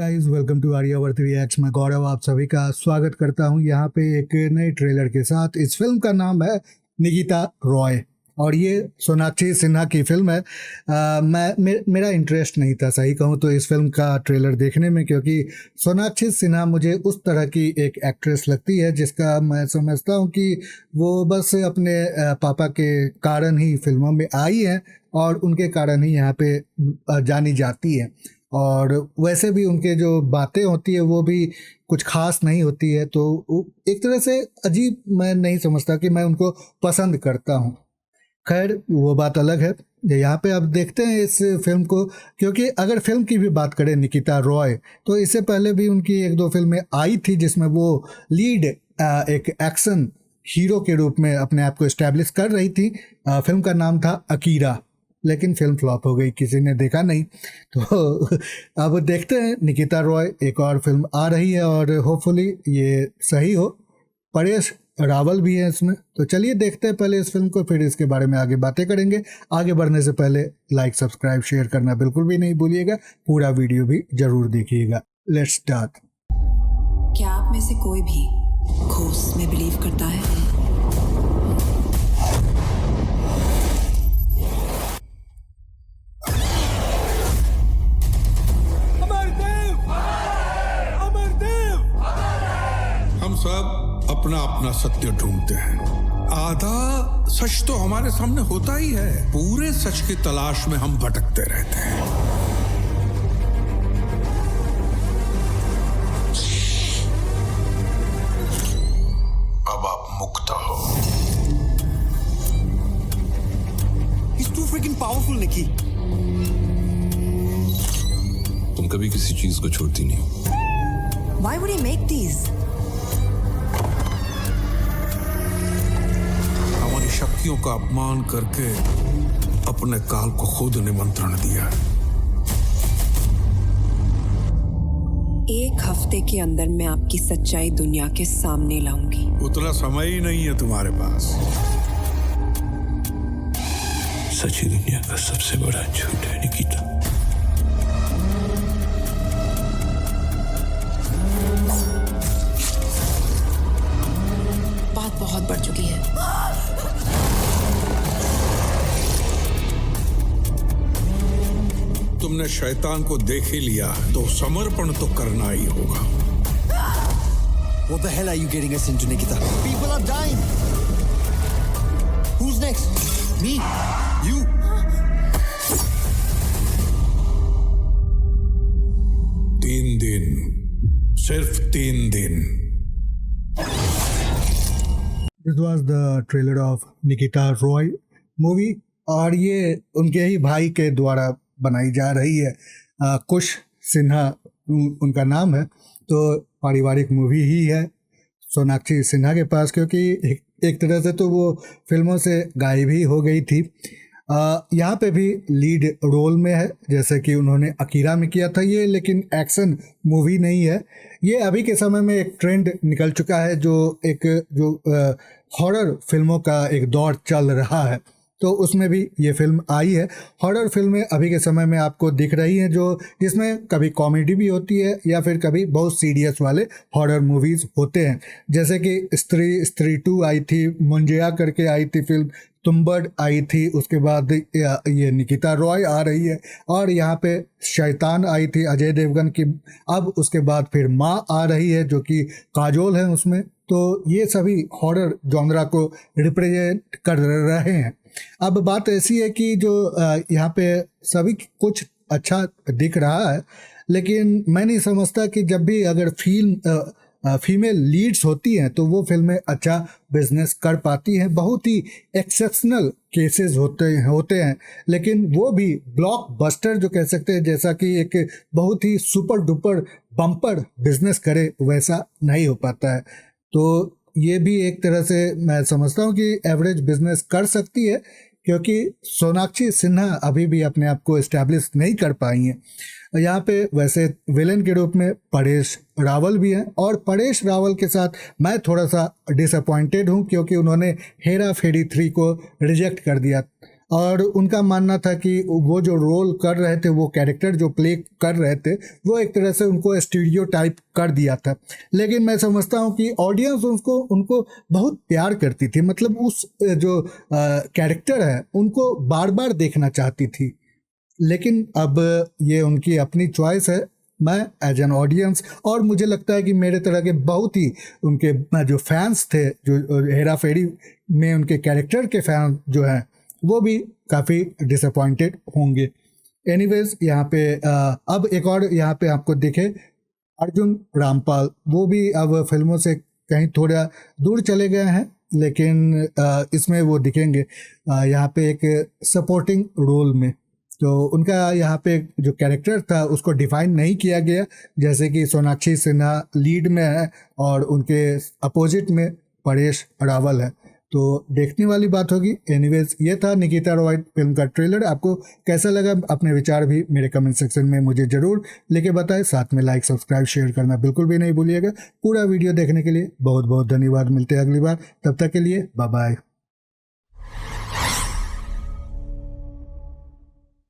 Guys, welcome to Aryavarta reacts. मैं गौरव आप सभी का स्वागत करता हूं यहाँ पे एक नए ट्रेलर के साथ। इस फिल्म का नाम है निकिता रॉय और ये सोनाक्षी सिन्हा की फिल्म है। मेरा इंटरेस्ट नहीं था, सही कहूँ तो, इस फिल्म का ट्रेलर देखने में, क्योंकि सोनाक्षी सिन्हा मुझे उस तरह की एक एक्ट्रेस लगती है जिसका मैं समझता हूँ कि वो बस अपने पापा के कारण ही फिल्मों में आई है और उनके कारण ही यहाँ पे जानी जाती है। और वैसे भी उनके जो बातें होती है वो भी कुछ खास नहीं होती है, तो एक तरह से अजीब मैं नहीं समझता कि मैं उनको पसंद करता हूँ। खैर, वो बात अलग है। यहाँ पे अब देखते हैं इस फिल्म को, क्योंकि अगर फिल्म की भी बात करें निकिता रॉय, तो इससे पहले भी उनकी एक दो फिल्में आई थी जिसमें वो लीड एक एक्शन हीरो के रूप में अपने आप को इस्टेब्लिश कर रही थी। फिल्म का नाम था अकीरा, लेकिन फिल्म फ्लॉप हो गई, किसी ने देखा नहीं। तो अब देखते हैं, निकिता रॉय एक और फिल्म आ रही है और होपफुली ये सही हो। परेश रावल भी है इसमें, तो चलिए देखते हैं पहले इस फिल्म को, फिर इसके बारे में आगे बातें करेंगे। आगे बढ़ने से पहले लाइक सब्सक्राइब शेयर करना बिल्कुल भी नहीं भूलिएगा, पूरा वीडियो भी जरूर देखिएगा। Let's start. क्या आप में से कोई भी घोस्ट में बिलीव करता है? हम सब अपना अपना सत्य ढूंढते हैं। आधा सच तो हमारे सामने होता ही है, पूरे सच की तलाश में हम भटकते रहते हैं। अब आप मुक्त हो। He's too freaking powerful, Nikki. तुम कभी किसी चीज को छोड़ती नहीं। Why would he make these? हमारी शक्तियों का अपमान करके अपने काल को खुद निमंत्रण दिया। एक हफ्ते के अंदर मैं आपकी सच्चाई दुनिया के सामने लाऊंगी। उतना समय ही नहीं है तुम्हारे पास। सच ही दुनिया का सबसे बड़ा झूठ है निकिता। बात बहुत बढ़ चुकी है। तुमने शैतान को देख ही लिया तो समर्पण तो करना ही होगा। What the hell are you getting us into, Nikita? People are dying. Who's next? Me? You? तीन दिन, सिर्फ 3 दिन। This was the trailer of Nikita Roy movie और ये उनके ही भाई के द्वारा बनाई जा रही है। कुश सिन्हा उनका नाम है, तो पारिवारिक मूवी ही है सोनाक्षी सिन्हा के पास, क्योंकि एक तरह से तो वो फिल्मों से गायब ही हो गई थी। यहाँ पे भी लीड रोल में है, जैसे कि उन्होंने अकीरा में किया था ये, लेकिन एक्शन मूवी नहीं है ये। अभी के समय में एक ट्रेंड निकल चुका है, जो हॉरर फिल्मों का एक दौर चल रहा है, तो उसमें भी ये फिल्म आई है। हॉरर फिल्में अभी के समय में आपको दिख रही हैं, जिसमें कभी कॉमेडी भी होती है या फिर कभी बहुत सीरियस वाले हॉरर मूवीज़ होते हैं। जैसे कि स्त्री 2 आई थी, मुंजिया करके आई थी फिल्म, तुम्बड़ आई थी, उसके बाद ये निकिता रॉय आ रही है, और यहाँ पे शैतान आई थी अजय देवगन की। अब उसके बाद फिर माँ आ रही है जो कि काजोल है उसमें। तो ये सभी हॉरर जॉनरा को रिप्रेजेंट कर रहे हैं। अब बात ऐसी है कि जो यहाँ पे सभी कुछ अच्छा दिख रहा है, लेकिन मैं नहीं समझता कि जब भी अगर फीमेल लीड्स होती हैं तो वो फिल्में अच्छा बिजनेस कर पाती हैं। बहुत ही एक्सेप्शनल केसेस होते हैं, लेकिन वो भी ब्लॉकबस्टर जो कह सकते हैं, जैसा कि एक बहुत ही सुपर डुपर बम्पर बिजनेस करे, वैसा नहीं हो पाता है। तो ये भी एक तरह से मैं समझता हूँ कि एवरेज बिजनेस कर सकती है, क्योंकि सोनाक्षी सिन्हा अभी भी अपने आप को इस्टेब्लिश नहीं कर पाई हैं। यहाँ पे वैसे विलेन के रूप में परेश रावल भी हैं, और परेश रावल के साथ मैं थोड़ा सा डिसअपॉइंटेड हूँ, क्योंकि उन्होंने हेरा फेरी 3 को रिजेक्ट कर दिया। और उनका मानना था कि वो जो रोल कर रहे थे, वो कैरेक्टर जो प्ले कर रहे थे, वो एक तरह से उनको स्टीरियोटाइप कर दिया था। लेकिन मैं समझता हूँ कि ऑडियंस उनको बहुत प्यार करती थी, मतलब उस जो कैरेक्टर है उनको बार बार देखना चाहती थी। लेकिन अब ये उनकी अपनी चॉइस है। मैं एज एन ऑडियंस, और मुझे लगता है कि मेरे तरह के बहुत ही उनके जो फैंस थे, जो हेरा फेरी में उनके कैरेक्टर के फैन जो हैं, वो भी काफ़ी डिसअपॉइंटेड होंगे। एनीवेज, यहाँ पे अब एक और यहाँ पे आपको दिखे अर्जुन रामपाल, वो भी अब फिल्मों से कहीं थोड़ा दूर चले गए हैं, लेकिन इसमें वो दिखेंगे यहाँ पे एक सपोर्टिंग रोल में। तो उनका यहाँ पे जो कैरेक्टर था उसको डिफाइन नहीं किया गया, जैसे कि सोनाक्षी सिन्हा लीड में है और उनके अपोजिट में परेश रावल है। तो देखने वाली बात होगी। एनीवेज, ये था निकिता रॉय फिल्म का ट्रेलर। आपको कैसा लगा? अपने विचार भी मेरे कमेंट सेक्शन में मुझे ज़रूर लेके बताएं। साथ में लाइक, सब्सक्राइब, शेयर करना बिल्कुल भी नहीं भूलिएगा। पूरा वीडियो देखने के लिए बहुत बहुत धन्यवाद। मिलते हैं अगली बार, तब तक के लिए बाय बाय।